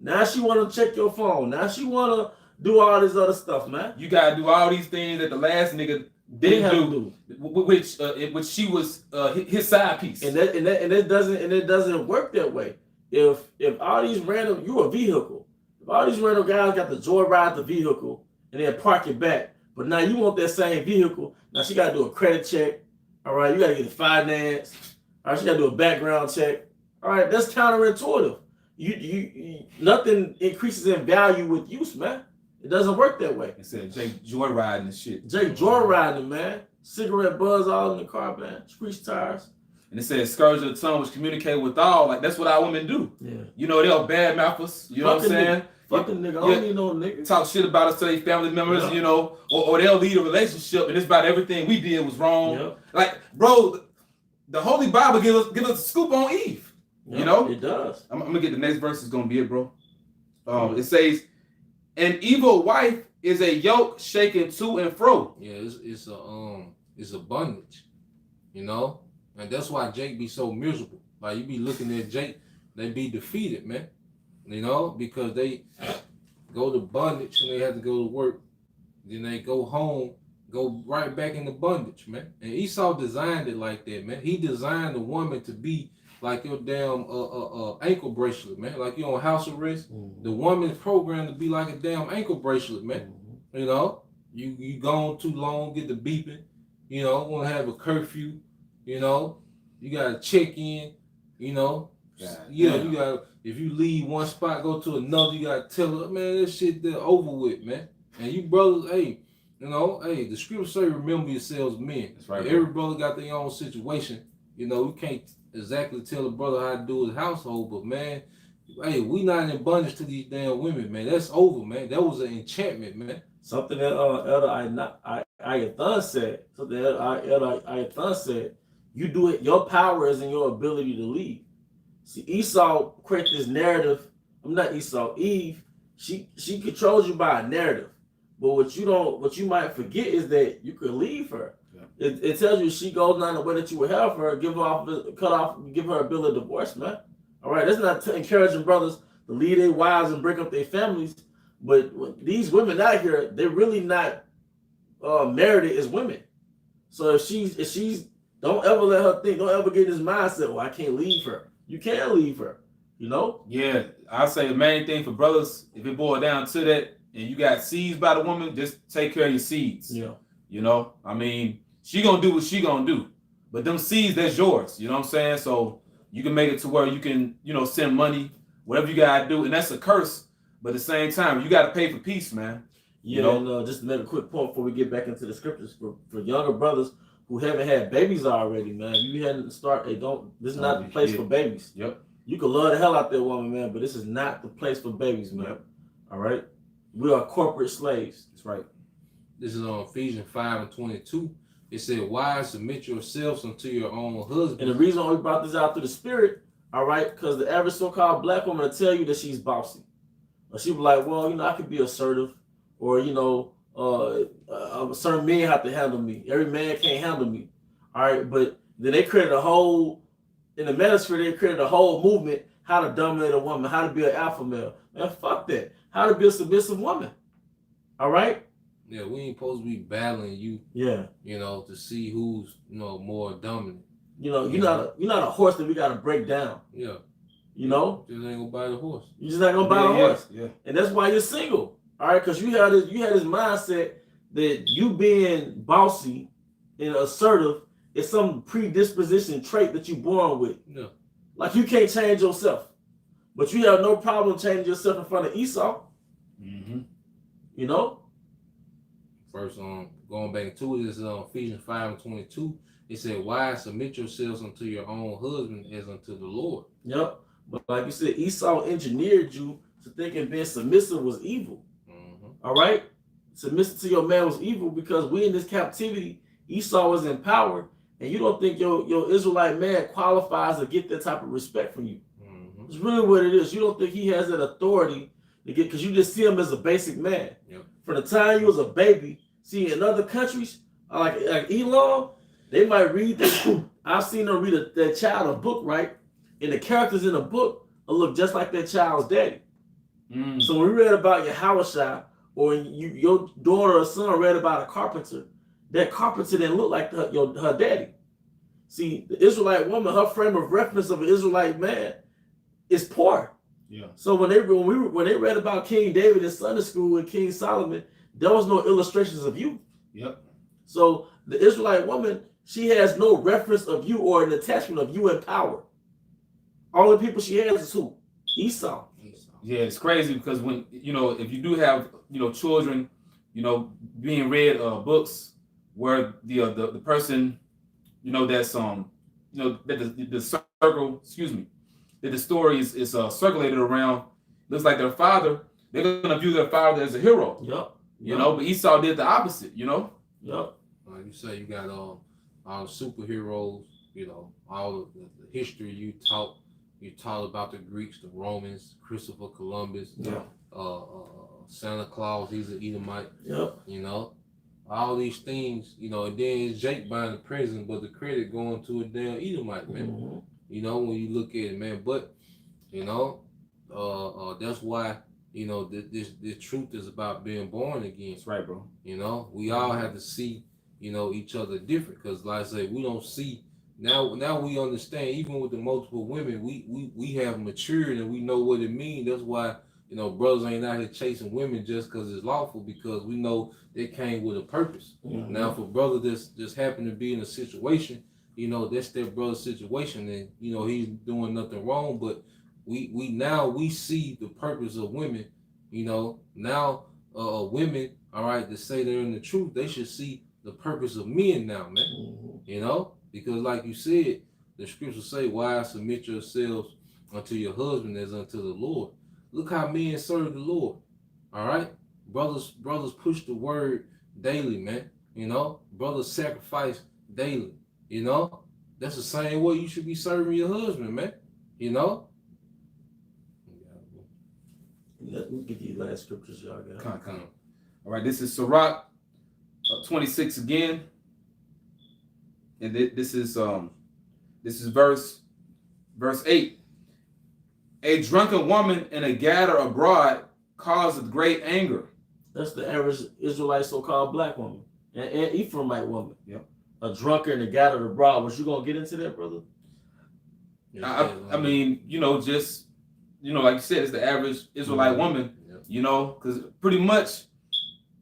S2: now she want to check your phone. Now she want to do all this other stuff, man.
S3: You gotta do all these things that the last nigga didn't do, which she was his side piece.
S2: And it doesn't work that way. If all these random, you a vehicle. If all these random guys got to joyride the vehicle and then park it back, but now you want that same vehicle. Now she got to do a credit check. All right, you got to get the finance. All right, she got to do a background check. All right, that's counterintuitive. You nothing increases in value with use, man. It doesn't work that way.
S3: Instead Jake joyriding and shit.
S2: Jake joyriding, man. Cigarette buzz all in the car, man. Screech tires.
S3: And it says scourge of the tongue which communicate with all. Like that's what our women do.
S2: Yeah.
S3: You know, they'll bad mouth us. You know what I'm saying?
S2: Fucking nigga. I don't need no nigga.
S3: Talk shit about us to their family members, you know, or they'll lead a relationship and it's about everything we did was wrong.
S2: Yep.
S3: Like, bro, the Holy Bible give us a scoop on Eve.
S2: Yep,
S3: you know?
S2: It does.
S3: I'm gonna get the next verse is gonna be it, bro. It says, an evil wife is a yoke shaken to and fro.
S1: Yeah, it's a bondage, you know, and that's why Jake be so miserable. Like you be looking at Jake, they be defeated, man. You know, because they go to bondage and they have to go to work. Then they go home, go right back into bondage, man. And Esau designed it like that, man. He designed the woman to be like your damn ankle bracelet, man. Like you on house arrest. Mm-hmm. The woman's programmed to be like a damn ankle bracelet, man. Mm-hmm. You know, you gone too long, get the beeping. You know, want to have a curfew. You know, you gotta check in. You know, you got. If you leave one spot, go to another, you gotta tell her, man, that shit there over with, man. And you brothers, hey, you know, hey, the scripture say remember yourselves men.
S3: That's right.
S1: Every brother got their own situation. You know, we can't exactly tell a brother how to do his household, but man, hey, we not in bondage to these damn women, man. That's over, man. That was an enchantment, man.
S2: Something that Elder Ayathan said. Something that Elder Ayathan said. You do it. Your power is in your ability to lead. See, Esau created this narrative. I'm not Esau. Eve, she controls you by a narrative. But what you might forget is that you could leave her. Yeah. It tells you she goes down the way that you would have her, give her a bill of divorce, man. All right, that's not encouraging brothers to leave their wives and break up their families. But these women out here, they're really not merited as women. So if she's don't ever let her think, don't ever get in this mindset, oh, I can't leave her. You can't leave her, you know?
S3: Yeah, I say the main thing for brothers, if it boils down to that, and you got seeds by the woman, just take care of your seeds.
S2: Yeah.
S3: You know, I mean, she gonna do what she gonna do, but them seeds, that's yours. You know what I'm saying? So you can make it to where you can, you know, send money, whatever you gotta do, and that's a curse. But at the same time, you gotta pay for peace, man.
S2: Yeah, you know? And just to make a quick point before we get back into the scriptures, for younger brothers who haven't had babies already, man. If you hadn't started, this is not the place for babies.
S3: Yep.
S2: You can love the hell out that woman, man, but this is not the place for babies, man.
S3: Yep.
S2: All right? We are corporate slaves.
S3: That's right.
S1: This is on Ephesians 5:22. It said, wives, submit yourselves unto your own husband.
S2: And the reason why we brought this out through the spirit, all right, because the average so-called black woman will tell you that she's bossy. Or she'll be like, well, I could be assertive. Or, certain men have to handle me. Every man can't handle me. All right, but then they created in the manosphere, they created a whole movement, how to dominate a woman, how to be an alpha male. Man, fuck that. How to be a submissive woman. All right?
S1: Yeah, we ain't supposed to be battling you.
S2: Yeah.
S1: To see who's more dominant.
S2: You're not a horse that we gotta break down.
S1: Yeah.
S2: Just
S1: ain't gonna buy the horse.
S2: You're just not gonna buy the horse.
S3: Yeah.
S2: And that's why you're single. All right, because you had this mindset that you being bossy and assertive is some predisposition trait that you're born with.
S1: Yeah.
S2: Like you can't change yourself. But you have no problem changing yourself in front of Esau.
S3: Mm-hmm.
S1: First, going back to it, is Ephesians 5:22. It said, wives, submit yourselves unto your own husband as unto the Lord.
S2: Yep. But like you said, Esau engineered you to thinking being submissive was evil.
S1: Mm-hmm.
S2: All right? Submissive to your man was evil because we in this captivity, Esau was in power, and you don't think your Israelite man qualifies to get that type of respect from you.
S1: Mm-hmm.
S2: It's really what it is. You don't think he has that authority to get, because you just see him as a basic man.
S1: Yep.
S2: From the time you was a baby, see in other countries, like Elon, they might read this. I've seen them read that child a book, right? And the characters in the book will look just like that child's daddy.
S3: Mm.
S2: So when we read about Yahushua, or your daughter or son read about a carpenter, that carpenter didn't look like her daddy. See, the Israelite woman, her frame of reference of an Israelite man is poor.
S3: Yeah.
S2: So when they read about King David in Sunday school and King Solomon, there was no illustrations of you.
S3: Yep.
S2: So the Israelite woman, she has no reference of you or an attachment of you in power. All the people she has is who? Esau.
S3: Yeah, it's crazy because when if you do have children, being read books where the person that's that the circle, that the story is circulated around, looks like their father, they're gonna view their father as a hero.
S2: Yep.
S3: But Esau did the opposite.
S2: Yep.
S1: Like you say, you got all the superheroes, all the history you taught about the Greeks, the Romans, Christopher Columbus, Santa Claus, he's an Edomite.
S2: Yep.
S1: All these things, and then it's Jake buying the present, but the credit going to a damn Edomite, man.
S2: Mm-hmm.
S1: When you look at it, man. But that's why this truth is about being born again.
S3: That's right, bro.
S1: We all have to see each other different, because like I say, we don't see now we understand. Even with the multiple women, we have matured and we know what it means. That's why brothers ain't out here chasing women just because it's lawful, because we know they came with a purpose.
S2: Mm-hmm.
S1: Now, if a brother just happened to be in a situation, that's their brother's situation, and he's doing nothing wrong. But we see the purpose of women. Now women, all right, to say they're in the truth, they should see the purpose of men now, man.
S2: Mm-hmm.
S1: Because like you said, the scriptures say, wives, submit yourselves unto your husband as unto the Lord. Look how men serve the Lord. All right, brothers push the word daily, man. Brothers sacrifice daily. That's the same way you should be serving your husband, man.
S2: Let me get these last scriptures y'all got.
S3: Come. All right, this is Sirach 26 again, and this is verse 8. A drunken woman and a gatherer abroad causeth great anger.
S2: That's the average Israelite so-called black woman and Ephraimite woman.
S3: Yep.
S2: A drunkard and a gatherer abroad. Was you gonna get into that, brother?
S3: I mean, just like you said, it's the average Israelite woman. Because pretty much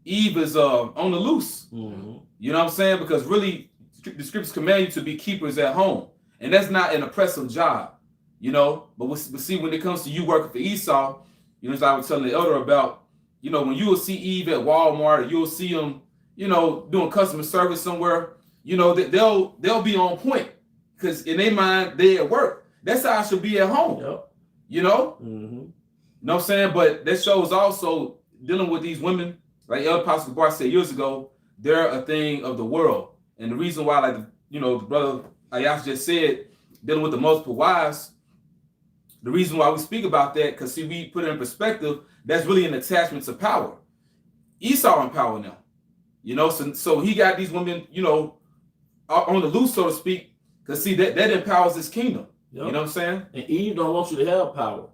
S3: Eve is on the loose.
S2: Mm-hmm.
S3: You know what I'm saying? Because really, the scriptures command you to be keepers at home, and that's not an oppressive job. But we see when it comes to you working for Esau, as I was telling the elder about, when you will see Eve at Walmart, or you'll see him, doing customer service somewhere, you know, they'll be on point because in their mind they at work. That's how I should be at home.
S2: Yep.
S3: You know?
S2: Mm-hmm.
S3: You know what I'm saying? But that shows also dealing with these women, like El Apostle Bar said years ago, they're a thing of the world. And the reason why, like, you know, the brother Ayash just said, dealing with the multiple wives, the reason why we speak about that, because see, we put it in perspective, that's really an attachment to power. Esau in power now. You know, so he got these women, you know, on the loose, so to speak, because see, that empowers his kingdom.
S2: Yep.
S3: You know what I'm saying?
S2: And Eve don't want you to have power.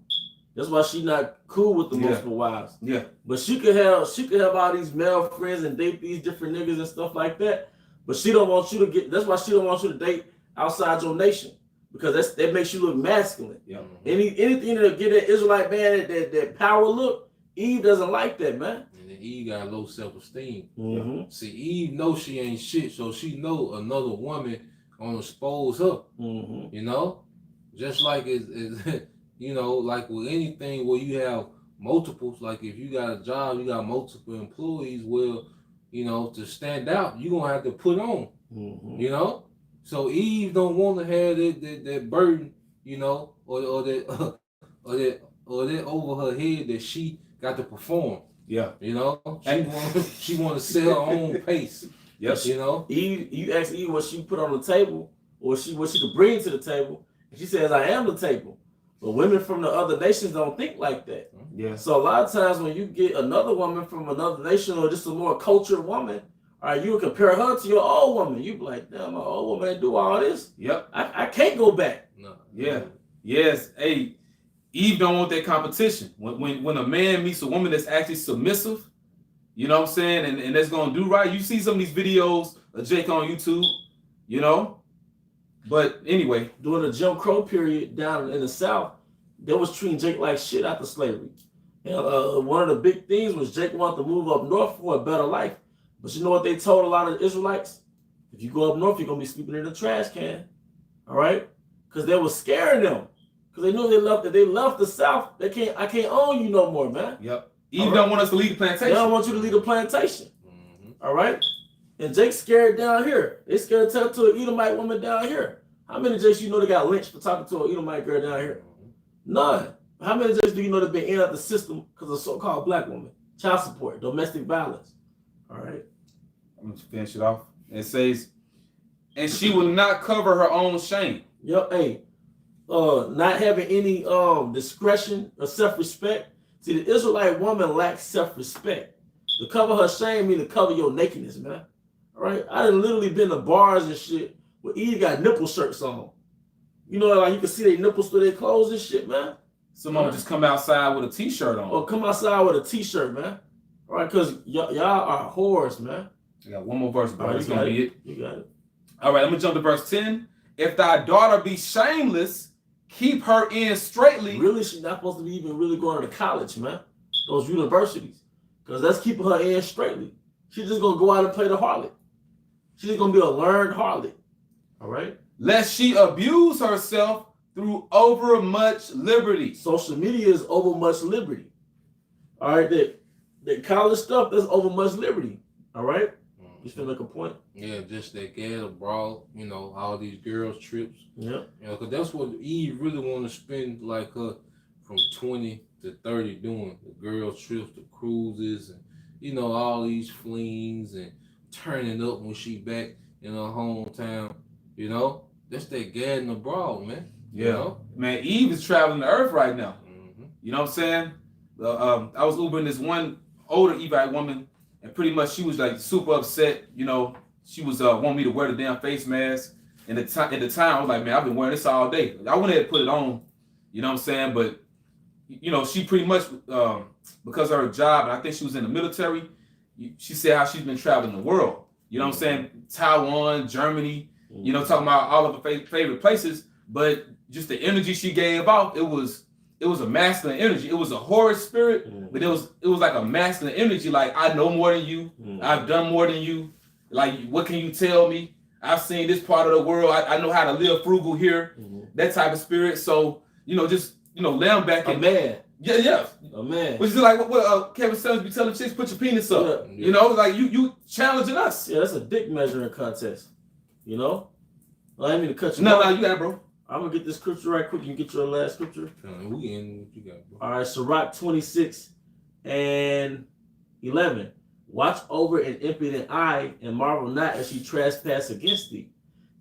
S2: That's why she's not cool with the multiple wives.
S3: Yeah.
S2: But she could have all these male friends and date these different niggas and stuff like that. But she don't want you to get. That's why she don't want you to date outside your nation, because that makes you look masculine.
S3: Yeah.
S2: Anything to get that Israelite man that power look, Eve doesn't like that, man.
S1: And then Eve got low self-esteem.
S2: Mm-hmm.
S1: See, Eve knows she ain't shit, so she know another woman gonna expose her.
S2: Mm-hmm.
S1: You know, just like it's you know, like with anything where you have multiples, like if you got a job, you got multiple employees, well, you know, to stand out, you're gonna have to put on.
S2: Mm-hmm.
S1: You know? So Eve don't want to have that burden, you know, or that or that over her head that she got to perform.
S3: Yeah.
S1: You know? She want to set her own pace.
S3: Yes.
S1: You know?
S2: Eve, you ask Eve what she put on the table, or what she could bring to the table, and she says, I am the table. But women from the other nations don't think like that.
S3: Yeah.
S2: So a lot of times when you get another woman from another nation, or just a more cultured woman, all right, you compare her to your old woman. You be like, damn, my old woman do all this.
S3: Yep.
S2: I can't go back.
S1: No.
S3: Yeah. Yes. Hey, Eve don't want that competition. When a man meets a woman that's actually submissive, you know what I'm saying, and that's gonna do right. You see some of these videos of Jake on YouTube, you know. But anyway,
S2: During the Jim Crow period down in the South, they was treating Jake like shit after slavery. And one of the big things was Jake wanted to move up north for a better life. But you know what they told a lot of Israelites? If you go up north, you're gonna be sleeping in a trash can. All right? Because they were scaring them. Because they knew if they left the South, I can't own you no more, man.
S3: yep. Eve don't want us to leave the plantation.
S2: They don't want you to leave the plantation.
S1: Mm-hmm.
S2: All right? And Jake's scared down here. They scared to talk to an Edomite woman down here. How many Jakes you know that got lynched for talking to an Edomite girl down here? None. How many Jakes do you know that been in out the system because of so-called black woman? Child support, domestic violence. All right?
S3: I'm gonna finish it off. It says, and she will not cover her own shame.
S2: Yep. Hey, not having any discretion or self-respect. See, the Israelite woman lacks self-respect. To cover her shame means to cover your nakedness, man. All right? I done literally been to bars and shit where Eve got nipple shirts on. You know, like you can see their nipples through their clothes and shit, man.
S3: Some of them just come outside with a t-shirt on.
S2: Or come outside with a t-shirt, man. All right, because y'all are whores, man.
S3: I got one more verse, bro.
S2: All right,
S3: That's gonna be it.
S2: You got it.
S3: All right, let me jump to verse 10. If thy daughter be shameless, keep her in straightly.
S2: Really, she's not supposed to be even really going to college, man. Those universities. Because that's keeping her in straightly. She's just going to go out and play the harlot. She's just going to be a learned harlot. All right?
S3: Lest she abuse herself through over much liberty.
S2: Social media is over much liberty. All right? That college stuff, that's over much liberty. All right? You still make a point?
S1: Yeah, just that gas abroad, you know, all these girls' trips.
S2: Yeah.
S1: You know, because that's what Eve really want to spend like her from 20 to 30 doing. The girls' trips, the cruises, and, you know, all these flings and turning up when she back in her hometown. You know, that's that gadding abroad, man.
S3: Yeah.
S1: You know?
S3: Man, Eve is traveling the earth right now.
S1: Mm-hmm.
S3: You know what I'm saying? I was Ubering this one older Evite woman, and pretty much she was like super upset. You know, she was wanting me to wear the damn face mask. And at the time, I was like, man, I've been wearing this all day. I went ahead and put it on. You know what I'm saying? But you know, she pretty much because of her job, and I think she was in the military. She said how she's been traveling the world. You know what I'm saying? Taiwan, Germany. You know, talking about all of her favorite places. But just the energy she gave off, it was a masculine energy. It was a horror spirit, but it was like a masculine energy. Like, I know more than you. I've done more than you. Like, what can you tell me? I've seen this part of the world. I know how to live frugal here. That type of spirit. So, you know, just, you know, lay them back.
S2: A man.
S3: Yeah.
S2: A man.
S3: Which is like what Kevin Sons be telling chicks, put your penis up.
S2: Yeah.
S3: You know, like you challenging us.
S2: Yeah, that's a dick measuring contest. You know? I didn't mean to cut you
S3: No,
S2: off.
S3: you got it, bro.
S2: I'm gonna get this scripture right quick. You can get your last scripture.
S1: We in what you got, bro.
S2: All right, Sirach 26 and 11. Watch over an impudent eye and marvel not as she trespass against thee.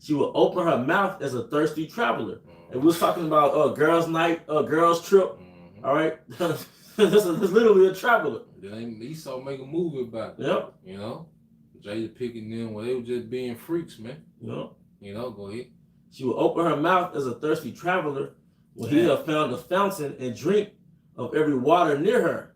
S2: She will open her mouth as a thirsty traveler. And we was talking about girls' night, girls' trip. All right, this is literally a traveler.
S1: Then Esau make a movie about it.
S2: Yep.
S1: You know, Jada picking them when they were just being freaks, man.
S2: Yep.
S1: You know, go ahead.
S2: She will open her mouth as a thirsty traveler when he have found a fountain and drink of every water near her.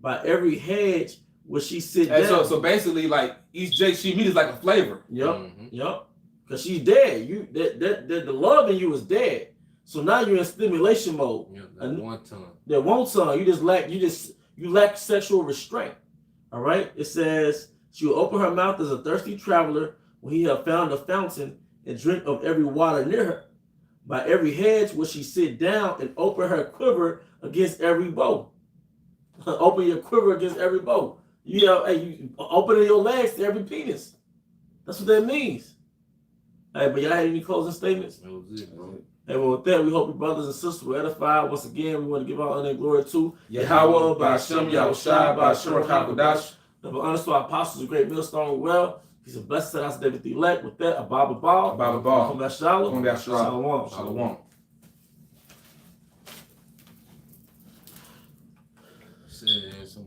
S2: By every hedge will she sit
S3: And
S2: down.
S3: so basically, like each she meat is like a flavor.
S2: Yep. Yep. Because she's dead. You the love in you is dead. So now you're in stimulation mode.
S1: Yeah, that one ton.
S2: That won't son. You lack sexual restraint. All right. It says she will open her mouth as a thirsty traveler when he have found a fountain and drink of every water near her. By every hedge will she sit down and open her quiver against every bow. Open your quiver against every bow. You opening your legs to every penis. That's what that means. Hey, but y'all had any closing statements?
S1: That was it, bro.
S2: Hey, well, with that, we hope your brothers and sisters were edified. Once again, we want to give our honor and glory to
S3: Yahweh, by Hashem, Yahushua, by Hashem, HaKadosh.
S2: the honors to our apostles, a great millstone. Well, he's a blessed to us, David the elect. With that, Abba Ball.
S3: Abba Ball.
S2: From Shalom.
S3: Shalom.
S2: Shalom.
S1: Said some